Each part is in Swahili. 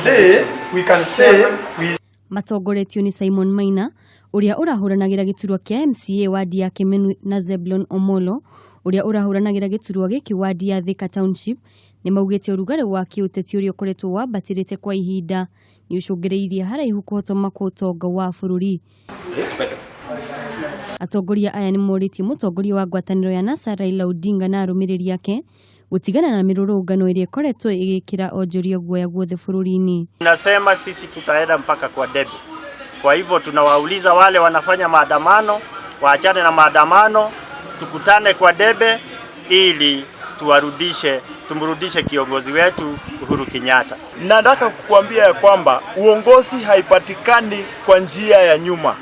today we can say we matongoretio ni Simon Maina uria urahuranagira giturwa kia MCA wadi ya Kimenu na Zebulon Omolo uria urahuranagira giturwa giki wadi ya Thika Township ni maugite urugare wa kiuteti uria ukoretwo wabatirite kwa ihinda ni ucungireirie haraihu kuhotoma kwa utonga wa bururi. Atongoria aya ni moritie mutongoria wa ngwataniro ya NASA Raila Odinga na arumiriri yake gutigana na mirurungano iria ikoretwo igikira onjoria guoya guothe bururi-ini. Nasema sisi tutaenda mpaka kwa debe. Kwa hivyo tunawauliza wale wanafanya maandamano waachane na maandamano, tukutane kwa debe ili tumrudishe kiongozi wetu Uhuru Kenyatta. Nataka kukuambia ya kwamba uongozi haipatikani kwa njia ya nyuma.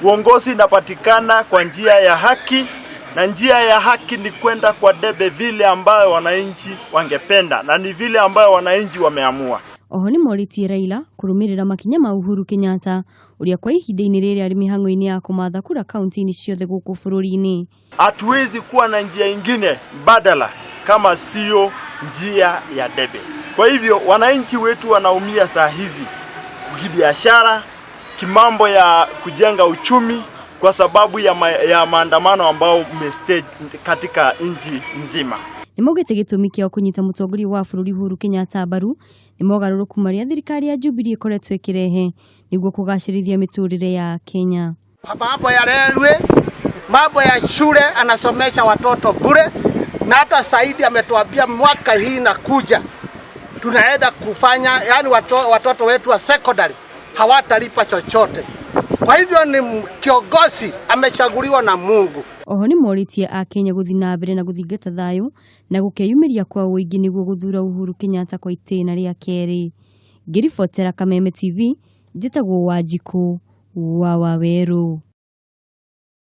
Uongozi inapatikana kwa njia ya haki, na njia ya haki ni kwenda kwa debe vile ambayo wananchi wangependa na ni vile ambayo wananchi wameamua. Oho ni moritie Raila kurumirira makinya ma Uhuru Kenyatta uria kwa ihinda-ini riri ari mihango-ini ya kumatha kura kaunti-ini ciothe guku bururi-ini. Hatuwezi kuwa na njia ingine badala kama sio njia ya debe. Kwa hivyo wananchi wetu wanaumia saa hizi kibiashara, kimambo ya kujenga uchumi kwa sababu ya maandamano ambao umestage katika nchi nzima. Nimogete gitumi kio kunyita mutongoria wa bururi Uhuru Kenyatta baru ni mogaruruku maria thirikari ya Jubilee ikoretwo ikirehe niguo kugacirithia miturire ya Kenya. Mambo ya railway, mambo ya shule anasomesha watoto bure, na hata Saidi ametuambia mwaka hii na kuja tunaenda kufanya, yani watoto wetu wa secondary hawatalipa chochote. Kwa hivyo ni kiongozi amechaguliwa na Mungu. Oho ni moritie a Kenya guthina mbere na guthingata thayu na gukeyumiria kwa uingi niguo guthura Uhuru Kenyatta kwa itena ria keri. Ngiribotera Kameme TV, njitagwo Wanjiku wa Waweru.